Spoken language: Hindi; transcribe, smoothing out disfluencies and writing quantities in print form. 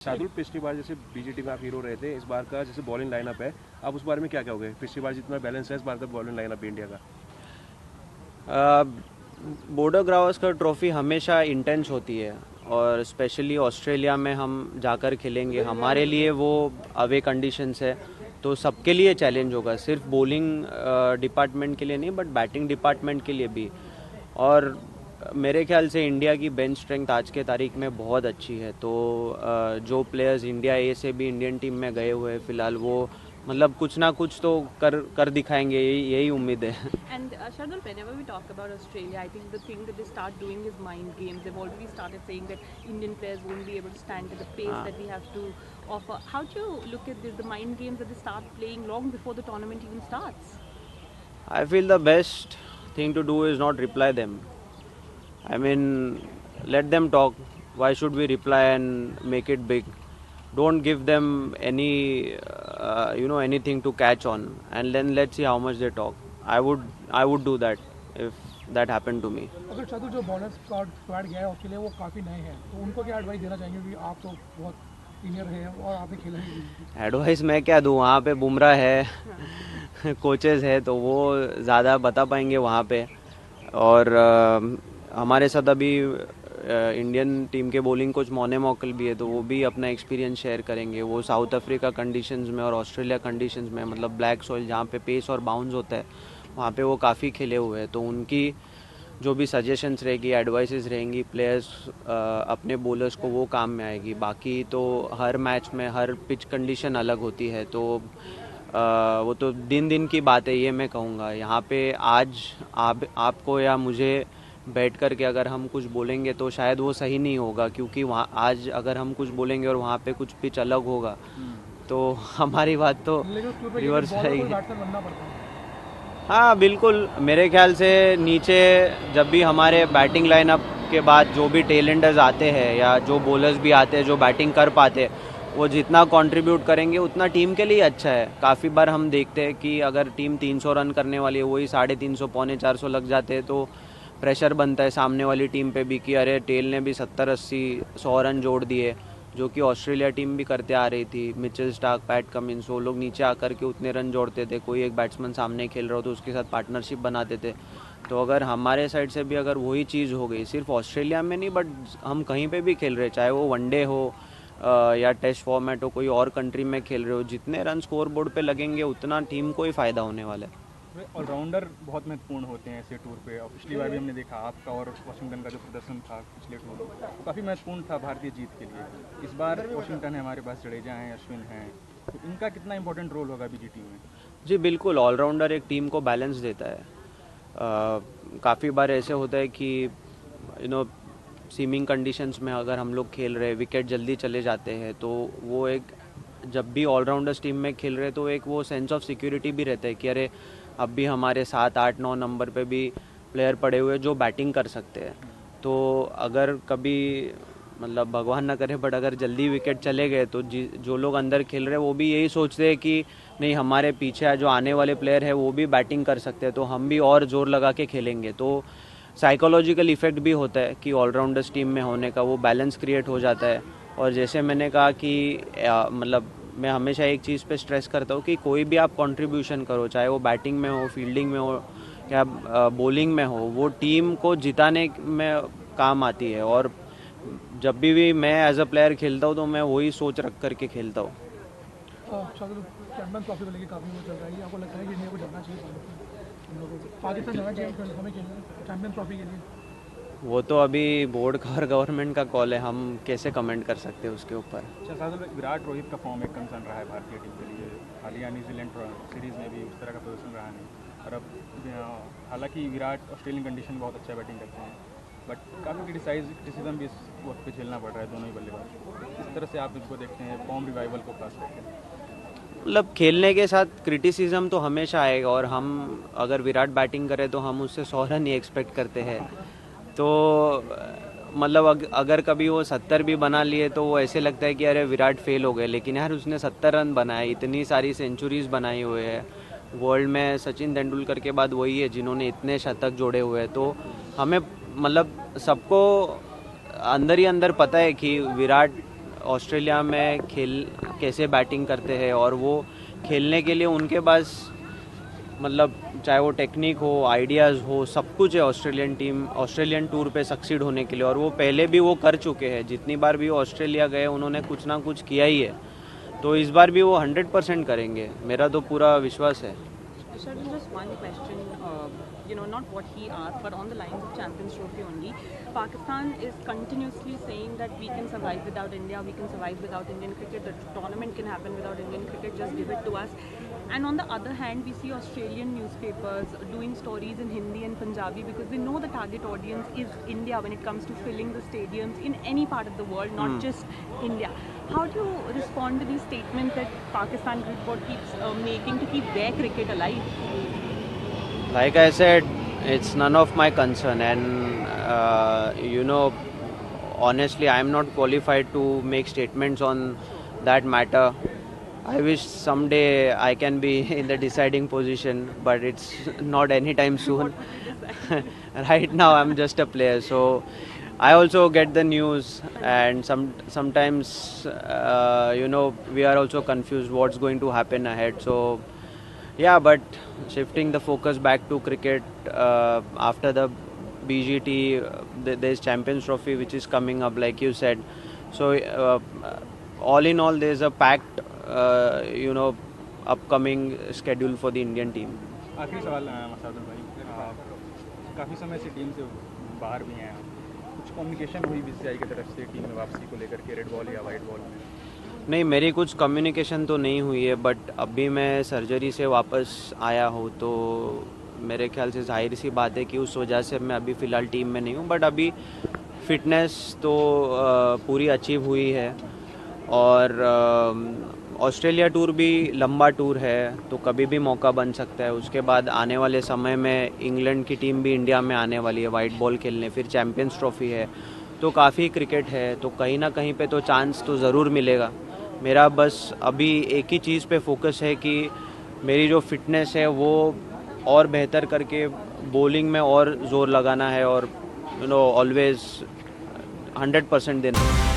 शार्दुल, पिछली बार जैसे बीजीटी में आप हीरो रहे थे, इस बार का जैसे बॉलिंग लाइनअप है, आप उस बारे में क्या कहोगे? पिछली बार जितना बैलेंस है इस बार का बॉलिंग लाइनअप इंडिया का? बॉर्डर गावस्कर ट्रॉफ़ी हमेशा इंटेंस होती है और स्पेशली ऑस्ट्रेलिया में हम जाकर खेलेंगे। हमारे लिए वो अवे कंडीशंस है तो सबके लिए चैलेंज होगा, सिर्फ बॉलिंग डिपार्टमेंट के लिए नहीं बट बैटिंग डिपार्टमेंट के लिए भी। और मेरे ख्याल से इंडिया की बेंच स्ट्रेंथ आज के तारीख में बहुत अच्छी है, तो जो प्लेयर्स इंडिया ए से भी इंडियन टीम में गए हुए हैं फ़िलहाल, वो मतलब कुछ ना कुछ तो कर दिखाएंगे, यही उम्मीद है। And Shardul, whenever we talk about Australia, I think the thing that they start doing is mind games. They've already started saying that Indian players won't be able to stand at the pace that we have to offer. How do you look at this, the mind games that they start playing long before the tournament even starts? I feel the best thing to do is not reply them. I mean, let them talk. Why should we reply and make it big? Don't give them anything to catch on, and then let's see how much they talk. I would do that if that happened to me. अगर शार्दुल जो बॉलर स्क्वाड गया है ऑस्ट्रेलिया वो काफ़ी नए हैं, तो उनको क्या एडवाइस देना चाहेंगे? क्योंकि आप तो बहुत सीनियर हैं और आपने खेला है। एडवाइस मैं क्या दूँ, वहाँ पे बुमराह है कोचेस है तो वो ज़्यादा बता पाएंगे वहाँ पे। और हमारे साथ अभी इंडियन टीम के बॉलिंग कोच मोने मॉकल भी है, तो वो भी अपना एक्सपीरियंस शेयर करेंगे। वो साउथ अफ्रीका कंडीशंस में और ऑस्ट्रेलिया कंडीशंस में, मतलब ब्लैक सॉइल जहाँ पे पेस और बाउंस होता है, वहाँ पे वो काफ़ी खेले हुए हैं, तो उनकी जो भी सजेशंस रहेगी, एडवाइसेस रहेंगी प्लेयर्स अपने बॉलर्स को, वो काम में आएगी। बाकी तो हर मैच में हर पिच कंडीशन अलग होती है, तो वो तो दिन दिन की बात है, ये मैं कहूँगा। यहाँ पे आज आपको या मुझे बैठ कर के अगर हम कुछ बोलेंगे तो शायद वो सही नहीं होगा, क्योंकि वहाँ आज अगर हम कुछ बोलेंगे और वहाँ पे कुछ पिच अलग होगा तो हमारी बात तो रिवर्स आएगी। हाँ बिल्कुल, मेरे ख्याल से नीचे जब भी हमारे बैटिंग लाइनअप के बाद जो भी टेलेंडर्स आते हैं या जो बॉलर्स भी आते हैं जो बैटिंग कर पाते हैं, वो जितना कंट्रीब्यूट करेंगे उतना टीम के लिए अच्छा है। काफ़ी बार हम देखते हैं कि अगर टीम 300 रन करने वाली है, वही 350 पौने 400 लग जाते हैं, तो प्रेशर बनता है सामने वाली टीम पे भी कि अरे टेल ने भी 70-80-100 रन जोड़ दिए, जो कि ऑस्ट्रेलिया टीम भी करते आ रही थी। मिचेल स्टार्क, पैट कमिंस, वो लोग नीचे आकर के उतने रन जोड़ते थे। कोई एक बैट्समैन सामने खेल रहा हो तो उसके साथ पार्टनरशिप बनाते थे। तो अगर हमारे साइड से भी अगर वही चीज़ हो गई, सिर्फ ऑस्ट्रेलिया में नहीं बट हम कहीं पे भी खेल रहे, चाहे वो वनडे हो या टेस्ट फॉर्मेट हो, कोई और कंट्री में खेल रहे हो, जितने रन स्कोर बोर्ड पे लगेंगे उतना टीम को ही फ़ायदा होने वाला है। ऑलराउंडर बहुत महत्वपूर्ण होते हैं ऐसे टूर पे, और पिछली बार भी हमने देखा आपका और वाशिंगटन का जो प्रदर्शन था पिछले टूर वो काफ़ी महत्वपूर्ण था भारतीय जीत के लिए। इस बार वाशिंगटन है, हमारे पास जडेजा हैं, अश्विन हैं, तो इनका कितना इंपॉर्टेंट रोल होगा बीजीटी में? जी बिल्कुल, ऑलराउंडर एक टीम को बैलेंस देता है। काफ़ी बार ऐसे होता है कि सीमिंग कंडीशंस में अगर हम लोग खेल रहे, विकेट जल्दी चले जाते हैं, तो वो एक, जब भी ऑलराउंडर्स टीम में खेल रहे तो एक वो सेंस ऑफ सिक्योरिटी भी रहता है कि अरे अब भी हमारे 7, 8, 9 नंबर पे भी प्लेयर पड़े हुए जो बैटिंग कर सकते हैं। तो अगर कभी मतलब भगवान ना करे बट अगर जल्दी विकेट चले गए तो जो लोग अंदर खेल रहे हैं वो भी यही सोचते हैं कि नहीं, हमारे पीछे जो आने वाले प्लेयर है वो भी बैटिंग कर सकते हैं, तो हम भी और जोर लगा के खेलेंगे। तो साइकोलॉजिकल इफेक्ट भी होता है कि ऑलराउंडर्स टीम में होने का, वो बैलेंस क्रिएट हो जाता है। और जैसे मैंने कहा कि मतलब मैं हमेशा एक चीज़ पे स्ट्रेस करता हूँ कि कोई भी आप कंट्रीब्यूशन करो, चाहे वो बैटिंग में हो, फील्डिंग में हो या बॉलिंग में हो, वो टीम को जिताने में काम आती है। और जब भी मैं एज अ प्लेयर खेलता हूँ तो मैं वही सोच रख करके खेलता हूँ। चैंपियंस ट्रॉफी को लेकर काफ़ी वो चल रहा है, आपको लगता है कि इंडिया को जाना चाहिए, पाकिस्तान जाना चाहिए हमें खेलने चैंपियंस ट्रॉफी के लिए? वो तो अभी बोर्ड का और गवर्नमेंट का कॉल है, हम कैसे कमेंट कर सकते हैं उसके ऊपर। शार्दुल, विराट रोहित का फॉर्म एक कंसर्न रहा है भारतीय टीम के लिए। हालिया न्यूजीलैंड सीरीज़ में भी उस तरह का प्रदर्शन रहा नहीं, और अब हालांकि विराट ऑस्ट्रेलियन कंडीशन में बहुत अच्छा बैटिंग करते हैं, बट काफ़ी क्रिटिसिज्म भी इस वक्त पे झेलना पड़ रहा है दोनों ही बल्लेबाज। किस तरह से आप इसको देखते हैं, फॉर्म रिवाइवल को खास करके? मतलब खेलने के साथ क्रिटिसिज्म तो हमेशा आएगा, और हम अगर विराट बैटिंग करें तो हम उससे 100 रन ही एक्सपेक्ट करते हैं। तो मतलब अगर कभी वो 70 भी बना लिए तो वो ऐसे लगता है कि अरे विराट फेल हो गए, लेकिन यार उसने 70 रन बनाए, इतनी सारी सेंचुरीज बनाई हुए है। वर्ल्ड में सचिन तेंदुलकर के बाद वही है जिन्होंने इतने शतक जोड़े हुए हैं। तो हमें मतलब सबको अंदर ही अंदर पता है कि विराट ऑस्ट्रेलिया में कैसे बैटिंग करते हैं, और वो खेलने के लिए उनके पास मतलब चाहे वो टेक्निक हो, आइडियाज़ हो, सब कुछ है ऑस्ट्रेलियन टूर पे सक्सीड होने के लिए। और वो पहले भी वो कर चुके हैं, जितनी बार भी वो ऑस्ट्रेलिया गए उन्होंने कुछ ना कुछ किया ही है, तो इस बार भी वो 100% करेंगे, मेरा तो पूरा विश्वास है। Shardan, just one question, not what he asked, but on the lines of Champions Trophy only. Pakistan is continuously saying that we can survive without India, we can survive without Indian cricket, the tournament can happen without Indian cricket, just give it to us. And on the other hand, we see Australian newspapers doing stories in Hindi and Punjabi because they know the target audience is India when it comes to filling the stadiums in any part of the world, not just India. How do you respond to these statements that Pakistan Cricket Board keeps making to keep their cricket alive? Like I said, it's none of my concern, and honestly, I'm not qualified to make statements on that matter. I wish someday I can be in the deciding position, but it's not anytime soon. Right now, I'm just a player, so I also get the news, and sometimes we are also confused what's going to happen ahead. So yeah, but shifting the focus back to cricket after the BGT, there's Champions Trophy which is coming up, like you said. So all in all, there's a packed upcoming schedule for the Indian team. आखिरी सवाल मसादुल भाई, काफ़ी समय से टीम से बाहर भी हैं, कुछ कम्युनिकेशन हुई बीसीसीआई की तरफ से टीम में वापसी को लेकर के, रेड बॉल या वाइट बॉल में? नहीं, मेरी कुछ कम्युनिकेशन तो नहीं हुई है, बट अभी मैं सर्जरी से वापस आया हूँ, तो मेरे ख्याल से जाहिर सी बात है कि उस वजह से मैं अभी फ़िलहाल टीम में नहीं हूँ। बट अभी फिटनेस तो पूरी अचीव हुई है, और ऑस्ट्रेलिया टूर भी लंबा टूर है, तो कभी भी मौका बन सकता है। उसके बाद आने वाले समय में इंग्लैंड की टीम भी इंडिया में आने वाली है वाइट बॉल खेलने, फिर चैम्पियंस ट्रॉफी है, तो काफ़ी क्रिकेट है, तो कहीं ना कहीं पे तो चांस तो ज़रूर मिलेगा। मेरा बस अभी एक ही चीज़ पे फोकस है कि मेरी जो फिटनेस है वो और बेहतर करके बॉलिंग में और ज़ोर लगाना है, और ऑलवेज़ 100% देना है।